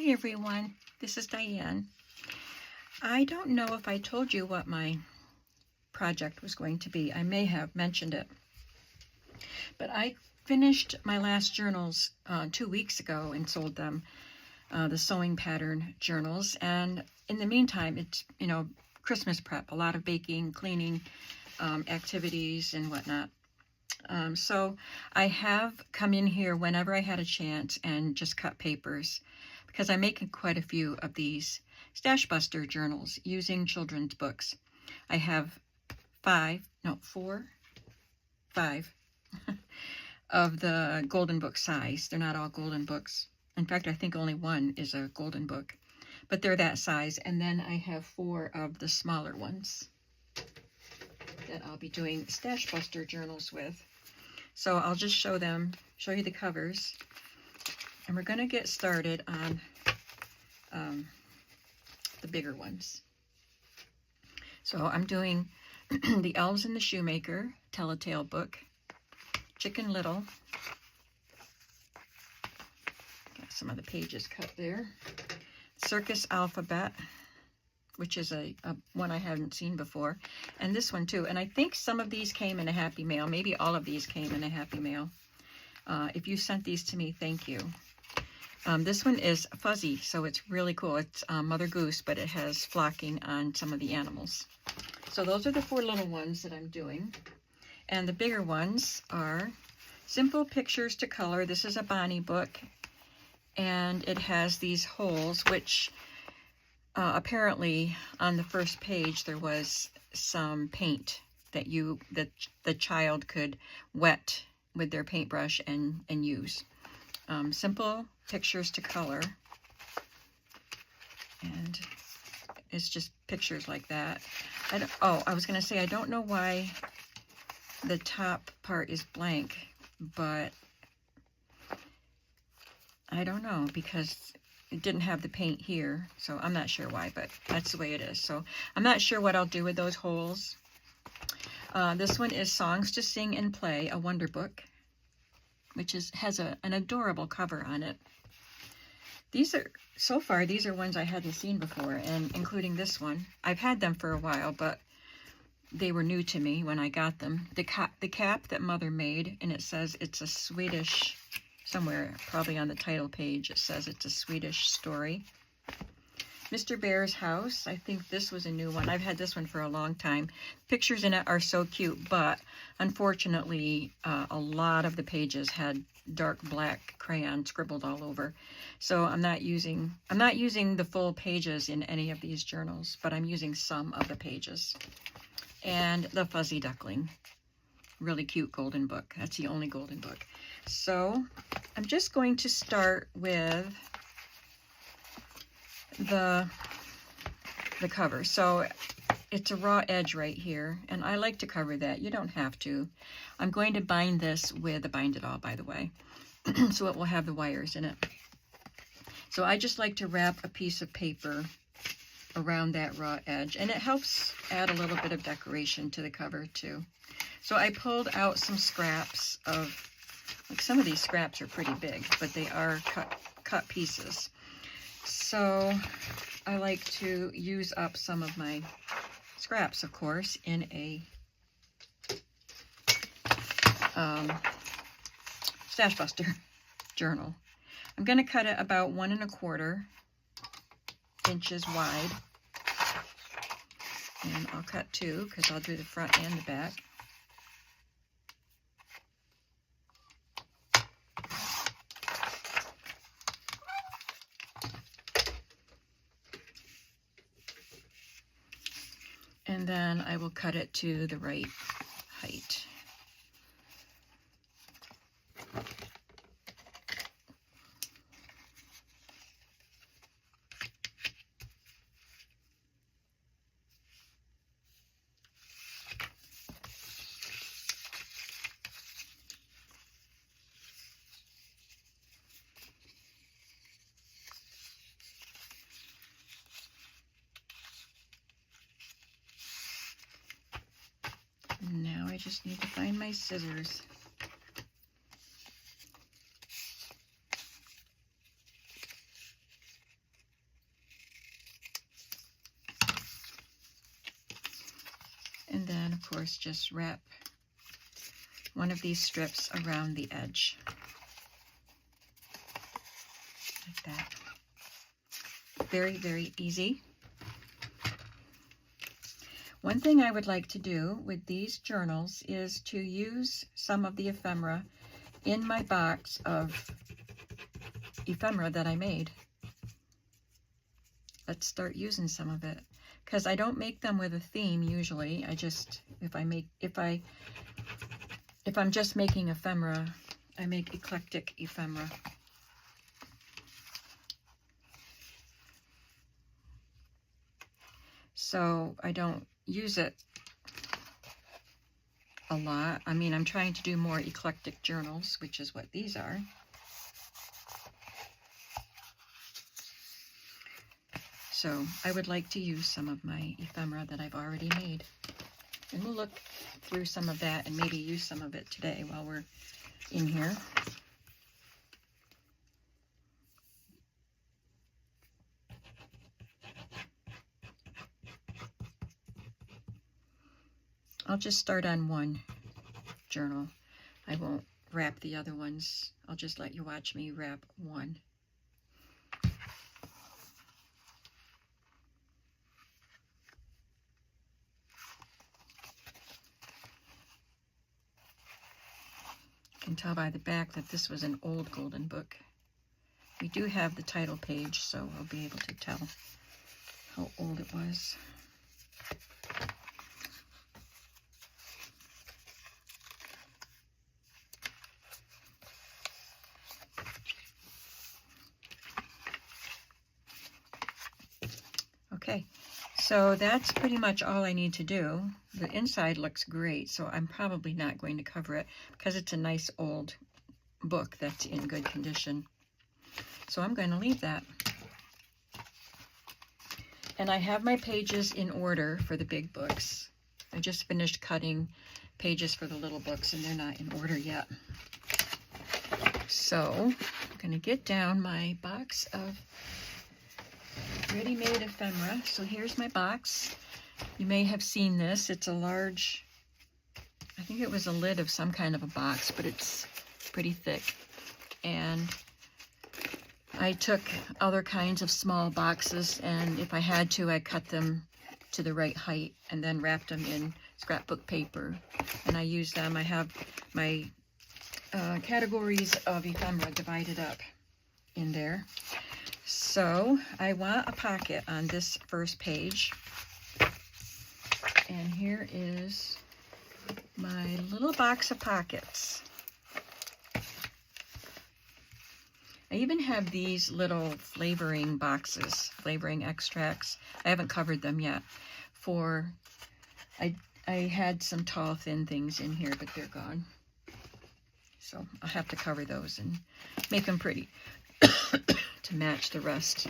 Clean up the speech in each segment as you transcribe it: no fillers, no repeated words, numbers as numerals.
Hi everyone, this is Diane. I don't know if I told you what my project was going to be. I may have mentioned it. But I finished my last journals 2 weeks ago and sold them, the sewing pattern journals. And in the meantime, it's, Christmas prep, a lot of baking, cleaning, activities and whatnot. So I have come in here whenever I had a chance and just cut papers, because I'm making quite a few of these Stash Buster journals using children's books. I have 5 of the golden book size. They're not all golden books. In fact, I think only one is a golden book, but they're that size. And then I have 4 of the smaller ones that I'll be doing Stash Buster journals with. So I'll just show you the covers, and we're going to get started on the bigger ones. So I'm doing The Elves and the Shoemaker, Telltale book, Chicken Little. Got some of the pages cut there. Circus Alphabet, which is a one I haven't seen before, and this one too. And I think some of these came in a Happy Mail. Maybe all of these came in a Happy Mail. If you sent these to me, thank you. This one is fuzzy, so it's really cool. It's Mother Goose, but it has flocking on some of the animals. So those are the 4 little ones that I'm doing. And the bigger ones are Simple Pictures to Color. This is a Bonnie book, and it has these holes, which apparently on the first page there was some paint that the child could wet with their paintbrush and use. Simple Pictures to Color, and it's just pictures like that. I was going to say, I don't know why the top part is blank, but I don't know, because it didn't have the paint here, so I'm not sure why, but that's the way it is. So I'm not sure what I'll do with those holes. This one is Songs to Sing and Play, a Wonder Book, which has an adorable cover on it. These are ones I hadn't seen before, and including this one. I've had them for a while, but they were new to me when I got them. The cap that Mother made, and it says it's a Swedish, somewhere probably on the title page, it says it's a Swedish story. Mr. Bear's House, I think this was a new one. I've had this one for a long time. Pictures in it are so cute, but unfortunately a lot of the pages had dark black crayon scribbled all over. So I'm not using the full pages in any of these journals, but I'm using some of the pages. And the Fuzzy Duckling, really cute golden book. That's the only golden book. So I'm just going to start with the cover. So it's a raw edge right here, and I like to cover that. You don't have to. I'm going to bind this with a Bind It All, by the way, so it will have the wires in it. So I just like to wrap a piece of paper around that raw edge, and it helps add a little bit of decoration to the cover too. So I pulled out some scraps of, like, some of these scraps are pretty big, but they are cut pieces. So I like to use up some of my scraps, of course, in a Stash Buster journal. I'm going to cut it about 1 1/4 inches wide. And I'll cut 2 because I'll do the front and the back. And then I will cut it to the right height. Now I just need to find my scissors. course, just wrap one of these strips around the edge. Like that. Very, very easy. One thing I would like to do with these journals is to use some of the ephemera in my box of ephemera that I made. Let's start using some of it, because I don't make them with a theme usually. I just, if I'm just making ephemera, I make eclectic ephemera. So I don't use it a lot. I mean, I'm trying to do more eclectic journals, which is what these are. So I would like to use some of my ephemera that I've already made. And we'll look through some of that and maybe use some of it today while we're in here. I'll just start on one journal. I won't wrap the other ones. I'll just let you watch me wrap one. You can tell by the back that this was an old golden book. We do have the title page, so I'll be able to tell how old it was. Okay, so that's pretty much all I need to do. The inside looks great, so I'm probably not going to cover it because it's a nice old book that's in good condition. So I'm going to leave that. And I have my pages in order for the big books. I just finished cutting pages for the little books and they're not in order yet. So I'm going to get down my box of ready-made ephemera. So here's my box. You may have seen this. It's a large, I think it was a lid of some kind of a box, but it's pretty thick. And I took other kinds of small boxes, and if I had to, I cut them to the right height and then wrapped them in scrapbook paper. And I use them. I have my categories of ephemera divided up in there. So I want a pocket on this first page. And here is my little box of pockets. I even have these little flavoring boxes, flavoring extracts. I haven't covered them yet. I had some tall, thin things in here, but they're gone. So I'll have to cover those and make them pretty to match the rest.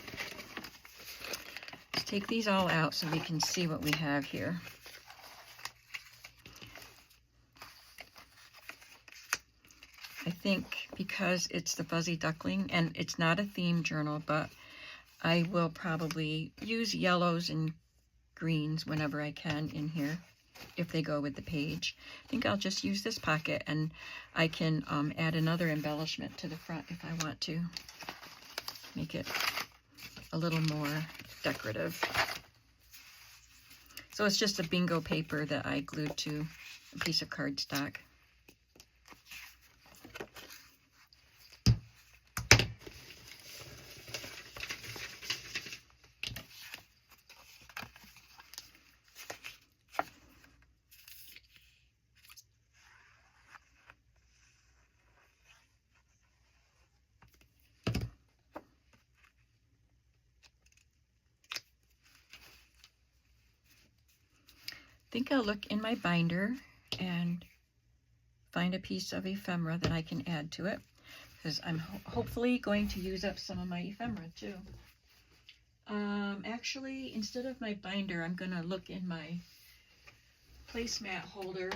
Let's take these all out so we can see what we have here. I think because it's the Fuzzy Duckling, and it's not a theme journal, but I will probably use yellows and greens whenever I can in here, if they go with the page. I think I'll just use this pocket, and I can add another embellishment to the front if I want to. Make it a little more decorative. So it's just a bingo paper that I glued to a piece of cardstock. I think I'll look in my binder and find a piece of ephemera that I can add to it, because I'm hopefully going to use up some of my ephemera too. Actually, instead of my binder, I'm going to look in my placemat holder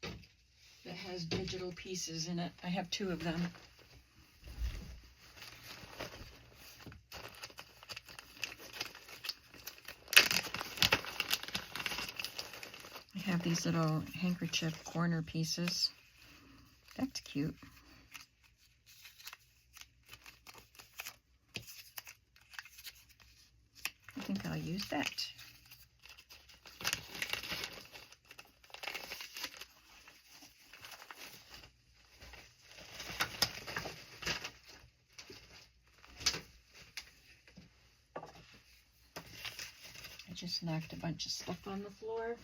that has digital pieces in it. I have 2 of them. these little handkerchief corner pieces. That's cute. I think I'll use that. I just knocked a bunch of stuff on the floor.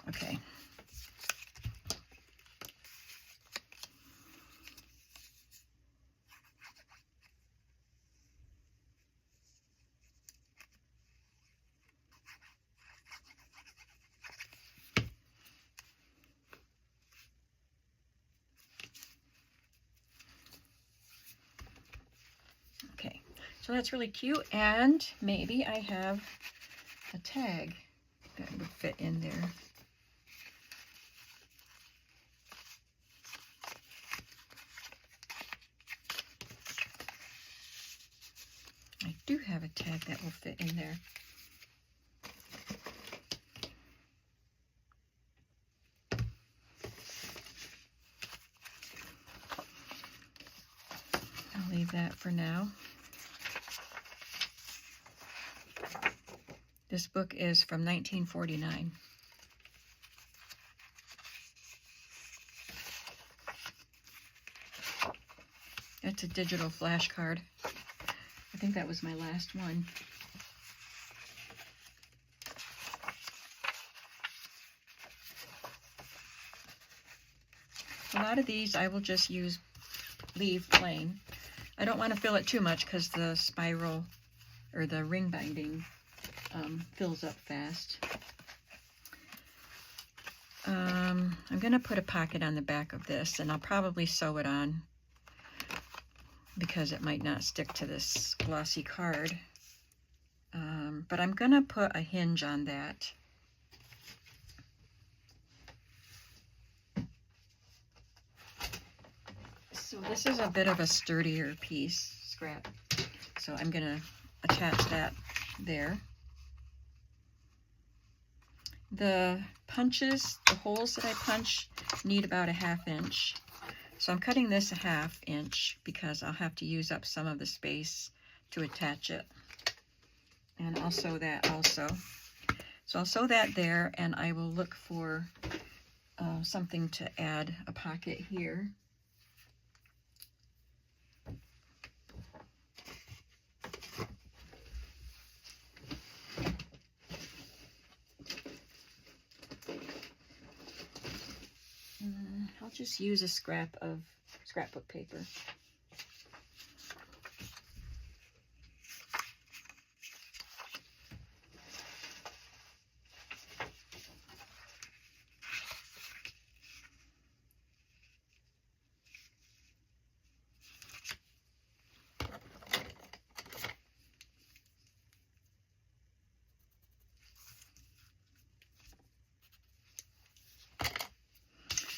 Okay. Okay, so that's really cute, and maybe I have a tag that would fit in there. I do have a tag that will fit in there. I'll leave that for now. This book is from 1949. That's a digital flashcard. I think that was my last one. A lot of these I will just leave plain. I don't want to fill it too much because the spiral or the ring binding fills up fast. I'm going to put a pocket on the back of this, and I'll probably sew it on because it might not stick to this glossy card. But I'm going to put a hinge on that. So this is a bit of a sturdier piece, scrap. So I'm going to attach that there. The punches, the holes that I punch need about a 1/2 inch. So I'm cutting this a 1/2 inch because I'll have to use up some of the space to attach it. And I'll sew that also. So I'll sew that there, and I will look for something to add a pocket here. I'll just use a scrap of scrapbook paper.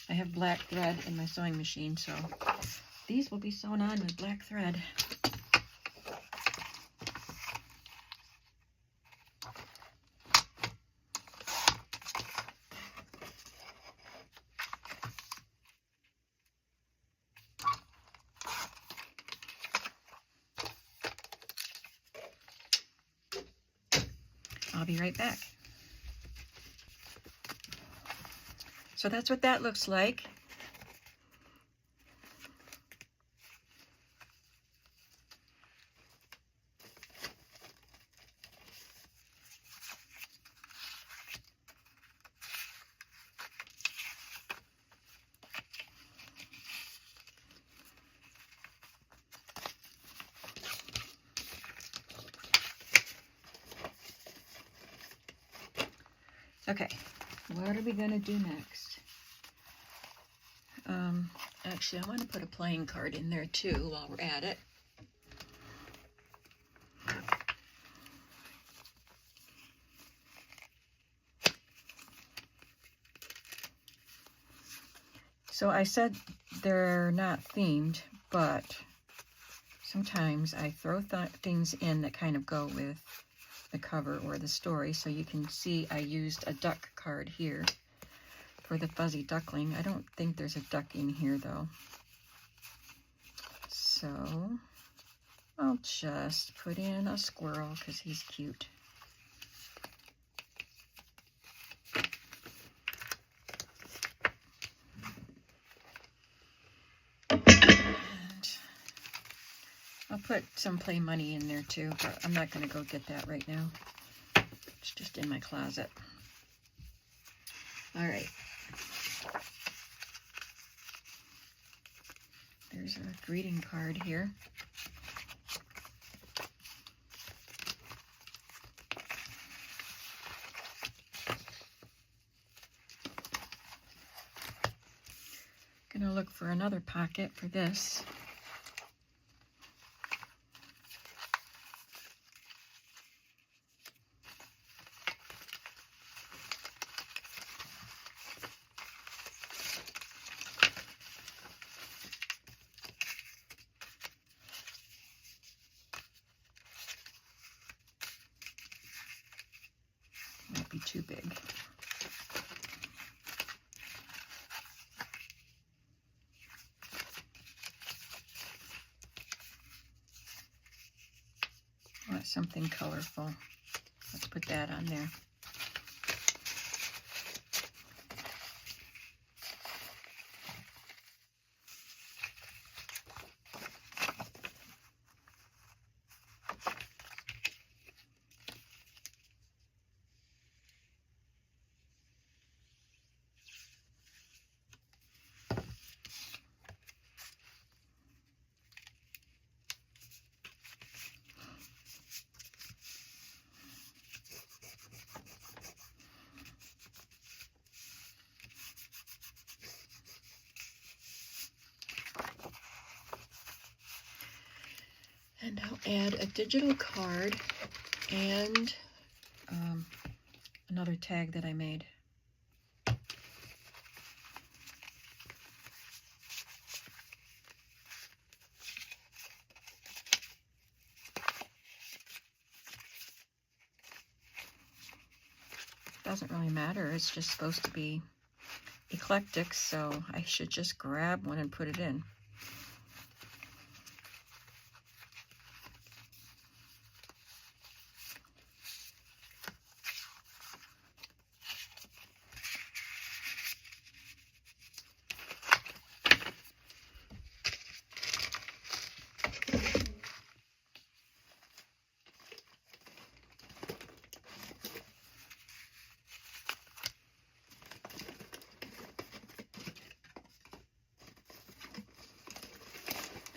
I have black thread in my sewing machine, so these will be sewn on with black thread. I'll be right back. So that's what that looks like. Okay, what are we going to do next? Actually, I want to put a playing card in there too while we're at it. So I said they're not themed, but sometimes I throw things in that kind of go with the cover or the story. So you can see I used a duck card here for the fuzzy duckling. I don't think there's a duck in here though. So I'll just put in a squirrel because he's cute. I'll put some play money in there too, but I'm not going to go get that right now. It's just in my closet. All right. There's a greeting card here. Gonna look for another pocket for this. Might be too big. Want something colorful. Let's put that on there. And I'll add a digital card and another tag that I made. Doesn't really matter, it's just supposed to be eclectic, so I should just grab one and put it in.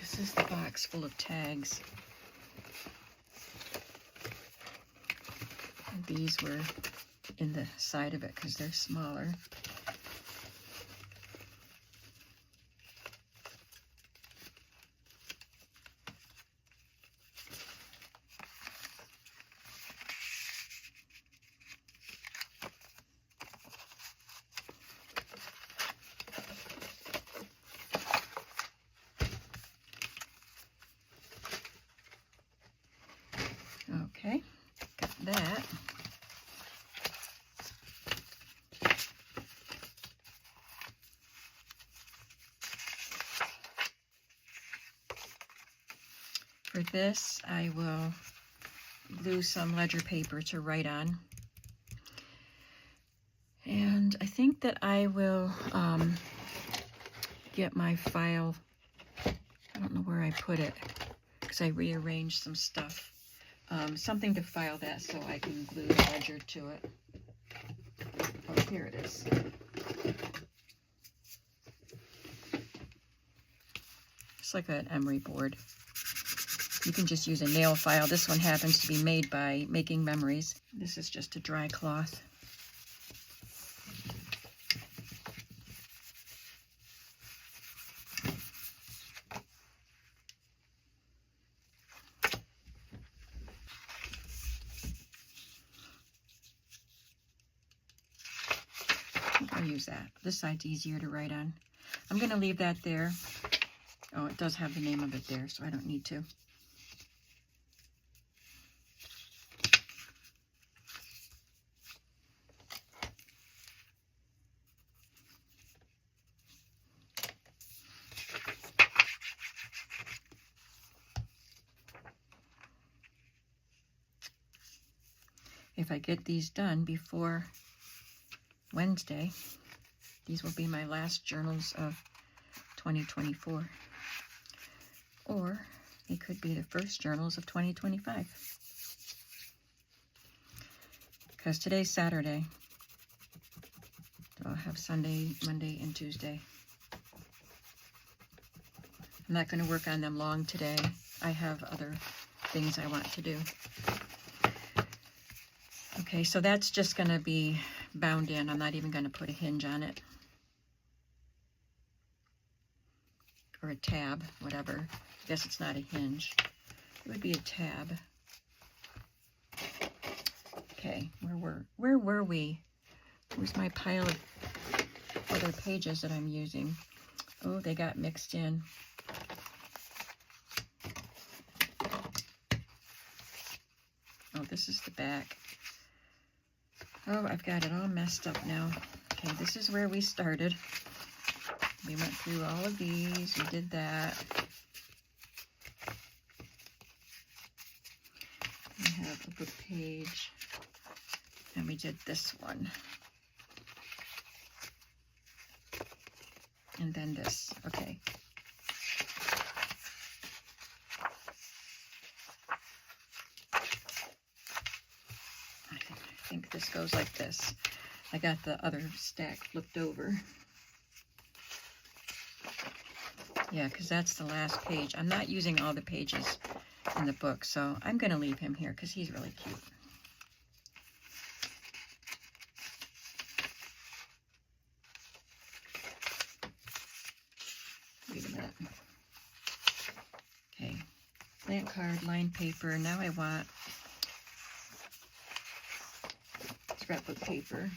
This is the box full of tags. And these were in the side of it because they're smaller. Okay, got that. For this, I will glue some ledger paper to write on. And I think that I will get my file. I don't know where I put it because I rearranged some stuff. Something to file that so I can glue the ledger to it. Oh, here it is. It's like an emery board. You can just use a nail file. This one happens to be made by Making Memories. This is just a dry cloth. I'll use that. This side's easier to write on. I'm going to leave that there. Oh, it does have the name of it there, so I don't need to. if I get these done before Wednesday, these will be my last journals of 2024. Or it could be the first journals of 2025. Because today's Saturday. So I'll have Sunday, Monday, and Tuesday. I'm not going to work on them long today. I have other things I want to do. Okay, so that's just going to be bound in. I'm not even going to put a hinge on it. Or a tab, whatever. I guess it's not a hinge. It would be a tab. Okay, where were we? Where's my pile of other pages that I'm using? Oh, they got mixed in. Oh, this is the back. Oh, I've got it all messed up now. Okay, this is where we started. We went through all of these. We did that. We have a book page. And we did this one. And then this. Okay. I think this goes like this. I got the other stack flipped over. Yeah, because that's the last page. I'm not using all the pages in the book, so I'm going to leave him here because he's really cute. Wait a minute. Okay, plant card, lined paper. Now I want scrapbook paper.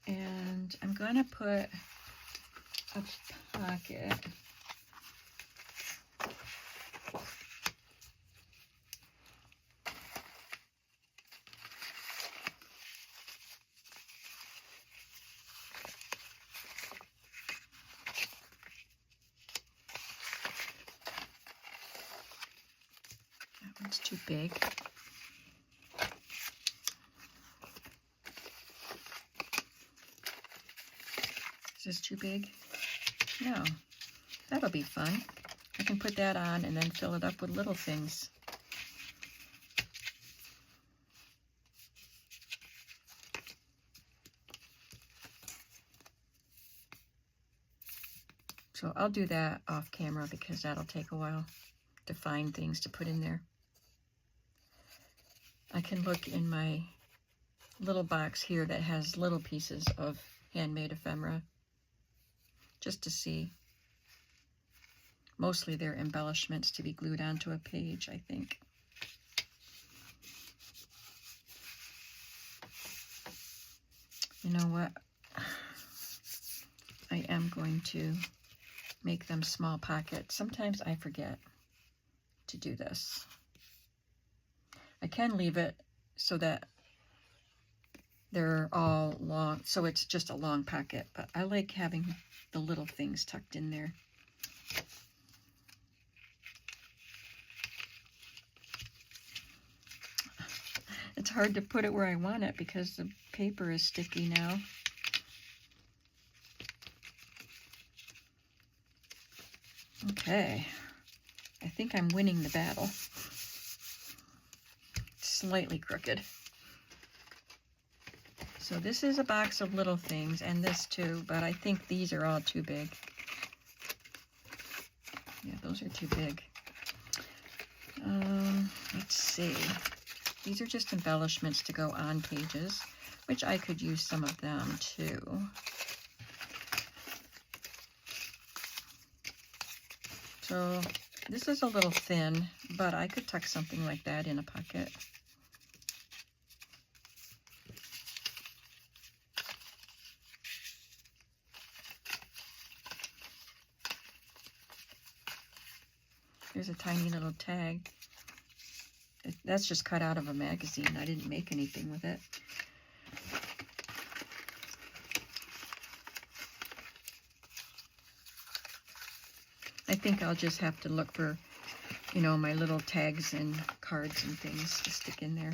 And I'm going to put a pocket. That one's too big. Is this too big? No. That'll be fun. I can put that on and then fill it up with little things. So I'll do that off camera because that'll take a while to find things to put in there. I can look in my little box here that has little pieces of handmade ephemera just to see. Mostly they're embellishments to be glued onto a page, I think. You know what? I am going to make them small pockets. Sometimes I forget to do this. I can leave it so that they're all long, so it's just a long pocket, but I like having the little things tucked in there. It's hard to put it where I want it because the paper is sticky now. Okay, I think I'm winning the battle. Slightly crooked. So this is a box of little things, and this too, but I think these are all too big. Yeah, those are too big. Let's see. These are just embellishments to go on pages, which I could use some of them too. So this is a little thin, but I could tuck something like that in a pocket. There's a tiny little tag. That's just cut out of a magazine. I didn't make anything with it. I think I'll just have to look for you know, my little tags and cards and things to stick in there.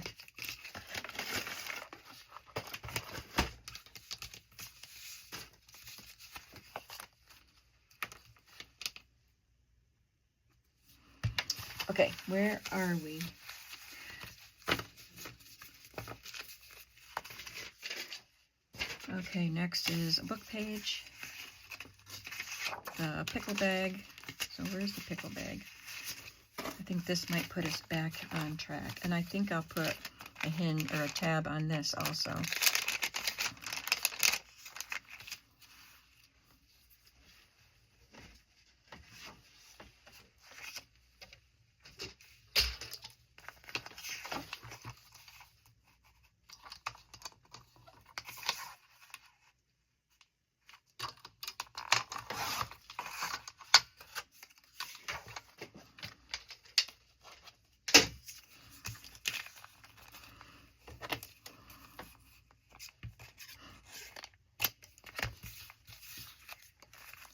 Okay, where are we? Okay, next is a book page, the pickle bag. So where's the pickle bag? I think this might put us back on track. And I think I'll put a hinge or a tab on this also.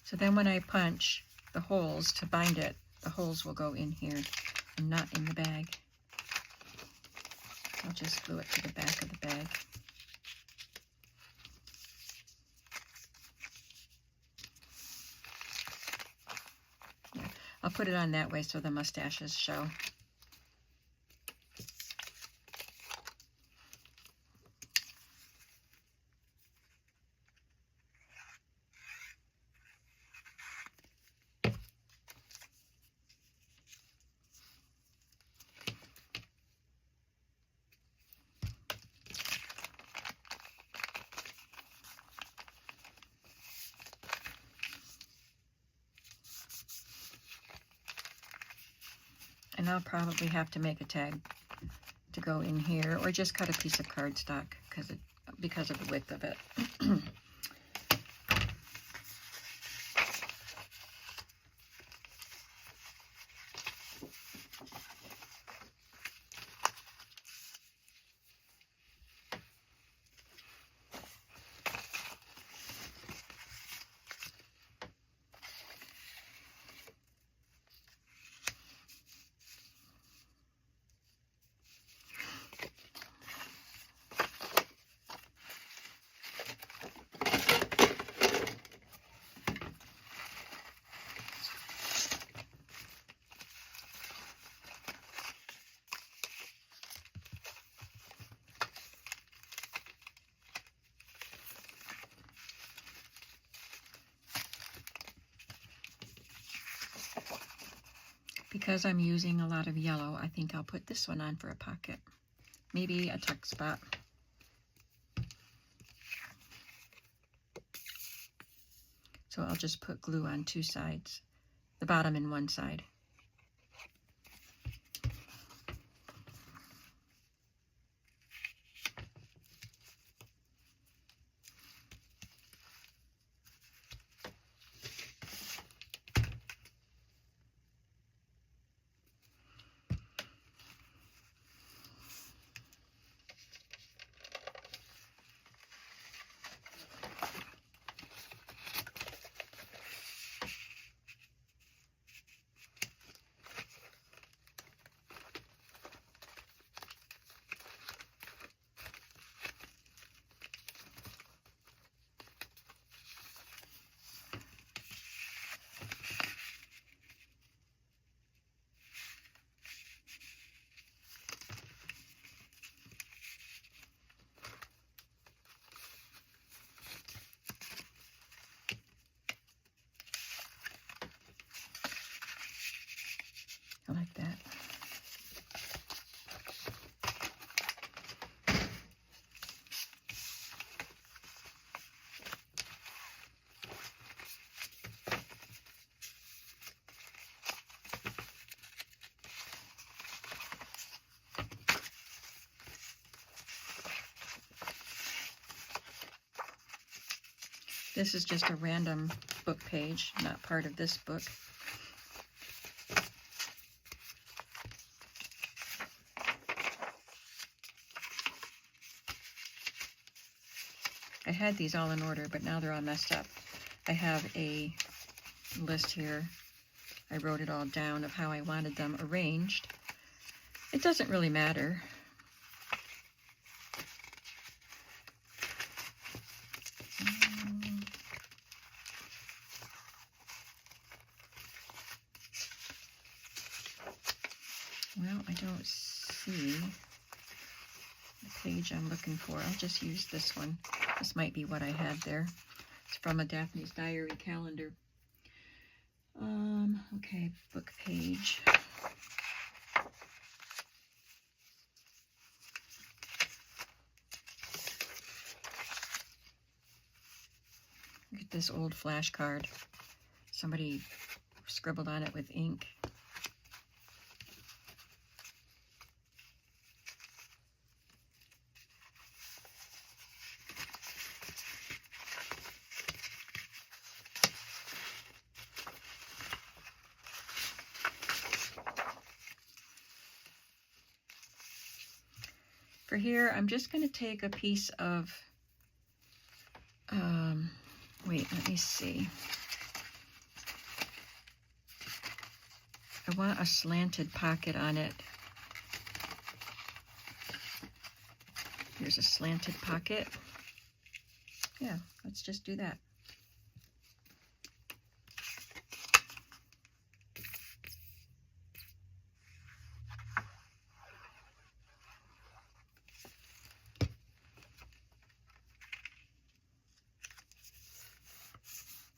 So then when I punch the holes to bind it, the holes will go in here and not in the bag. I'll just glue it to the back of the bag. Yeah, I'll put it on that way so the mustaches show. And I'll probably have to make a tag to go in here, or just cut a piece of cardstock because of the width of it. Because I'm using a lot of yellow, I think I'll put this one on for a pocket. Maybe a tuck spot. So I'll just put glue on two sides, the bottom and one side. I like that. This is just a random book page, not part of this book. I had these all in order, but now they're all messed up. I have a list here I wrote it all down of how I wanted them arranged. It doesn't really matter. Well, I don't see the page I'm looking for. I'll just use this one. This might be what I had there. It's from a Daphne's Diary calendar. Okay, book page. Look at this old flashcard. Somebody scribbled on it with ink. For here, I'm just going to take a piece of, wait, let me see. I want a slanted pocket on it. Here's a slanted pocket. Yeah, let's just do that.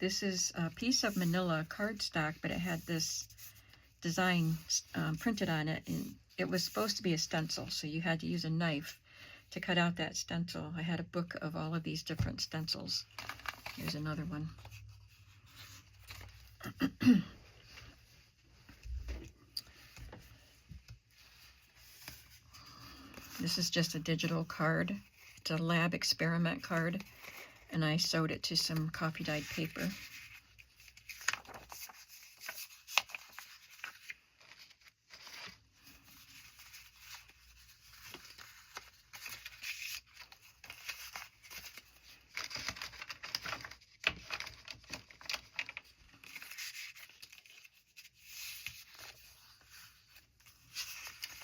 This is a piece of manila cardstock, but it had this design printed on it, and it was supposed to be a stencil, so you had to use a knife to cut out that stencil. I had a book of all of these different stencils. Here's another one. This is just a digital card. It's a lab experiment card, and I sewed it to some coffee dyed paper.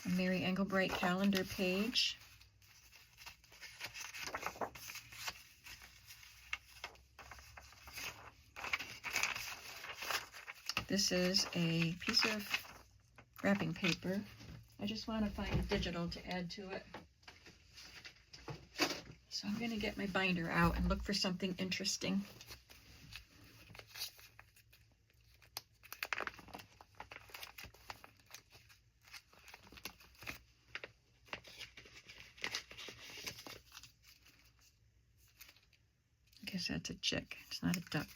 A Mary Engelbright calendar page. This is a piece of wrapping paper. I just want to find a digital to add to it. So I'm going to get my binder out and look for something interesting. I guess that's a chick. It's not a duck.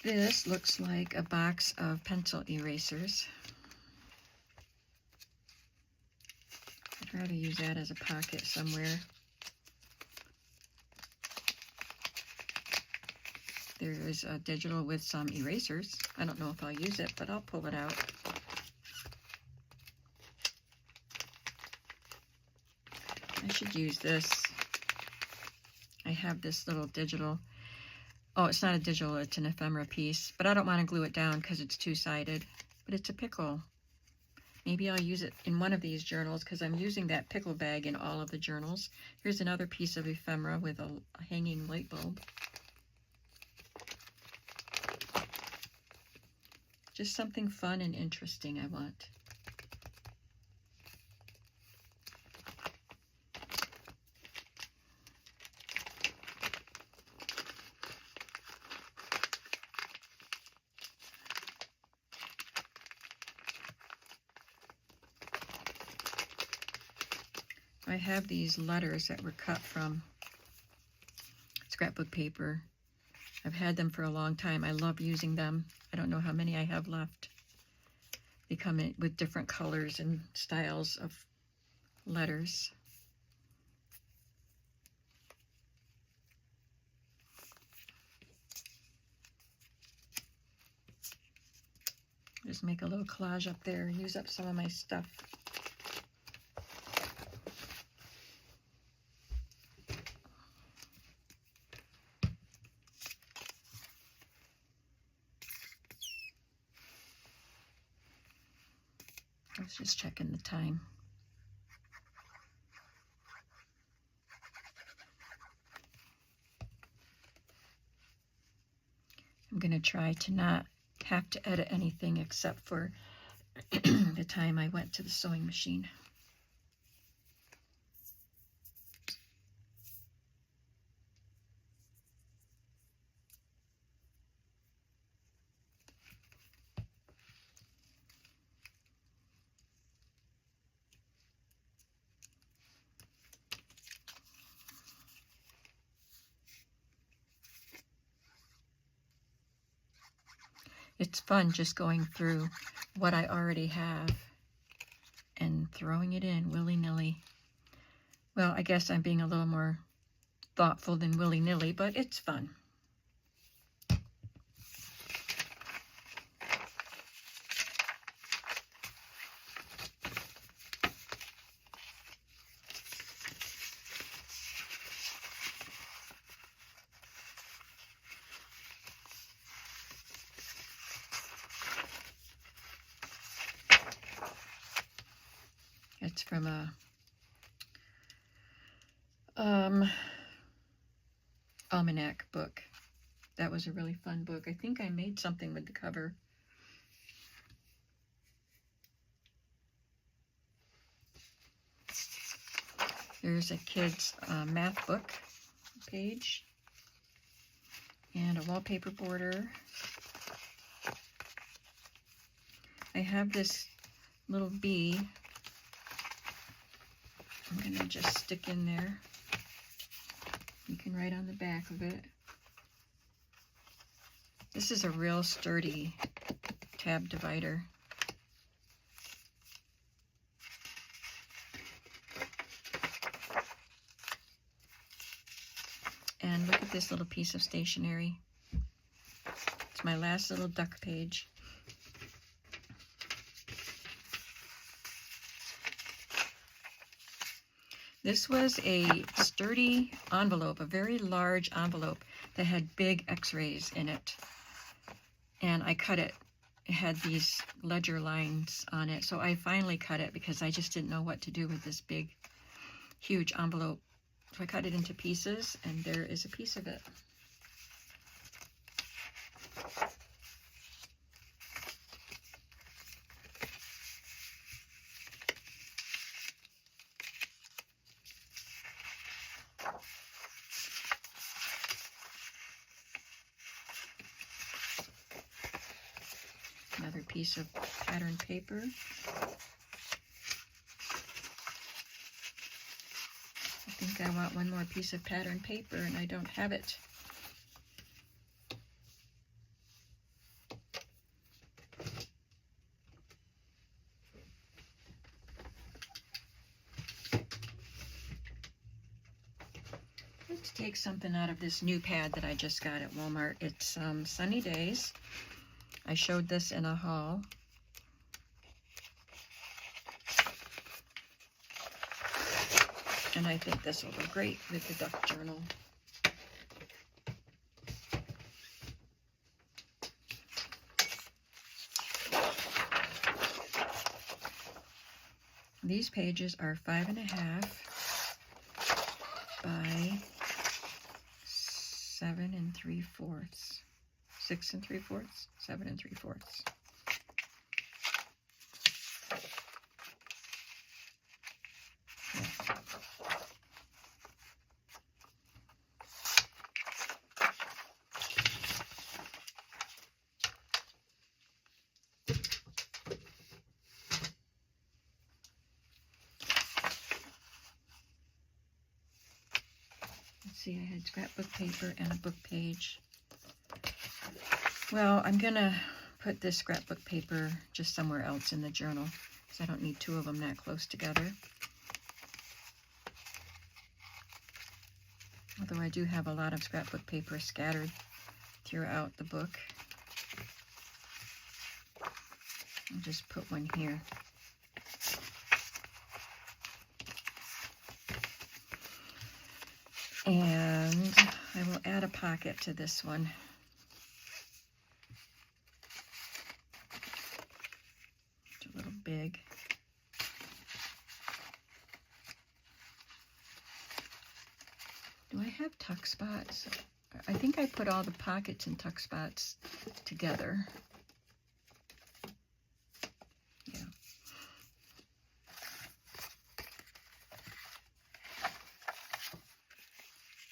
This looks like a box of pencil erasers. I'd rather use that as a pocket somewhere. There is a digital with some erasers. I don't know if I'll use it, but I'll pull it out. I should use this. I have this little digital. Oh, it's not a digital, it's an ephemera piece, but I don't want to glue it down because it's two-sided, but it's a pickle. Maybe I'll use it in one of these journals because I'm using that pickle bag in all of the journals. Here's another piece of ephemera with a hanging light bulb. Just something fun and interesting I want. I have these letters that were cut from scrapbook paper. I've had them for a long time. I love using them. I don't know how many I have left. They come in with different colors and styles of letters. Just make a little collage up there, use up some of my stuff. I was just checking the time. I'm going to try to not have to edit anything except for the time I went to the sewing machine. It's fun just going through what I already have and throwing it in willy-nilly. Well, I guess I'm being a little more thoughtful than willy-nilly, but it's fun. It's from a almanac book. That was a really fun book. I think I made something with the cover. There's a kid's math book page and a wallpaper border. I have this little bee I'm going to just stick in there. You can write on the back of it. This is a real sturdy tab divider. And look at this little piece of stationery. It's my last little duck page. This was a sturdy envelope, a very large envelope that had big x-rays in it. And I cut it. It had these ledger lines on it. So I finally cut it because I just didn't know what to do with this big, huge envelope. So I cut it into pieces, and there is a piece of it. Another piece of pattern paper. I think I want one more piece of pattern paper and I don't have it. Let's take something out of this new pad that I just got at Walmart. It's Sunny Days. I showed this in a haul. And I think this will go great with the duck journal. These pages are 5.5 by 7 3/4. 6 3/4, 7 3/4. Let's see, I had scrapbook paper and a book page. Well, I'm going to put this scrapbook paper just somewhere else in the journal because I don't need two of them that close together. Although I do have a lot of scrapbook paper scattered throughout the book. I'll just put one here. And I will add a pocket to this one. It's a little big. Do I have tuck spots? I think I put all the pockets and tuck spots together. Yeah.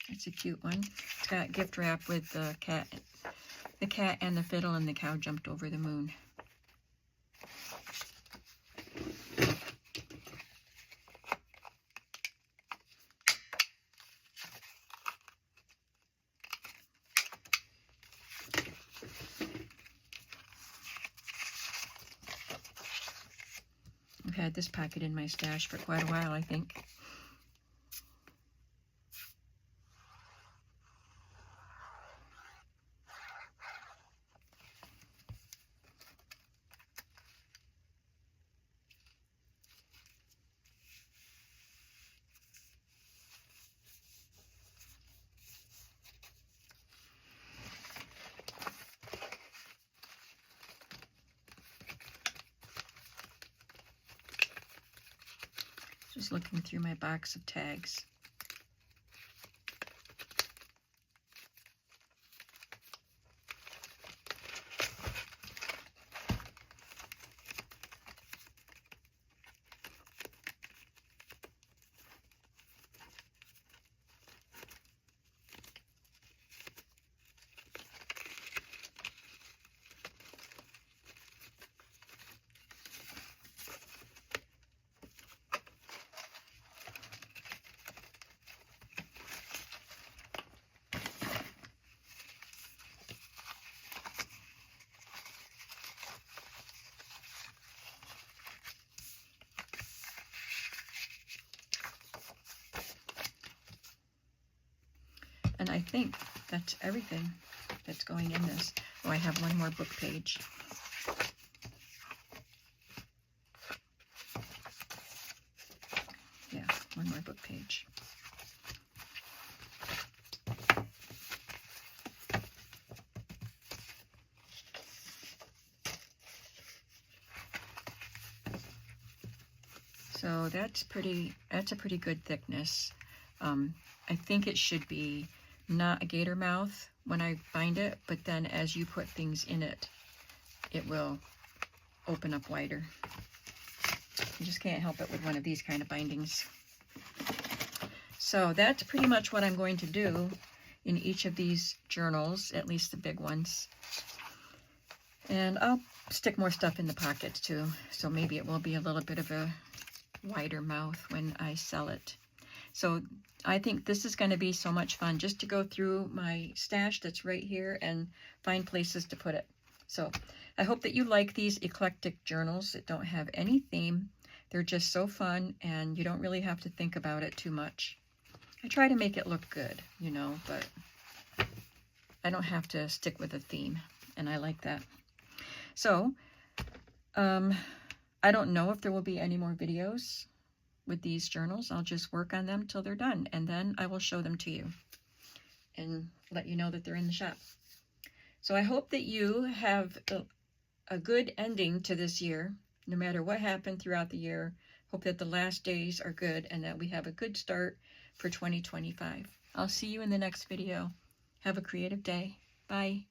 It's a cute one. It's got gift wrap with the cat and the fiddle, and the cow jumped over the moon. I've had this pocket in my stash for quite a while, I think. Just looking through my box of tags. And I think that's everything that's going in this. Oh, I have one more book page. Yeah, one more book page. So that's a pretty good thickness. I think it should be not a gator mouth when I bind it, but then as you put things in it, it will open up wider. You just can't help it with one of these kind of bindings. So that's pretty much what I'm going to do in each of these journals, at least the big ones. And I'll stick more stuff in the pockets too, so maybe it will be a little bit of a wider mouth when I sell it. So I think this is going to be so much fun just to go through my stash that's right here and find places to put it. So I hope that you like these eclectic journals that don't have any theme. They're just so fun, and you don't really have to think about it too much. I try to make it look good, you know, but I don't have to stick with a theme, and I like that. So I don't know if there will be any more videos with these journals. I'll just work on them till they're done, and then I will show them to you and let you know that they're in the shop. So I hope that you have a good ending to this year, no matter what happened throughout the year. Hope that the last days are good and that we have a good start for 2025. I'll see you in the next video. Have a creative day. Bye.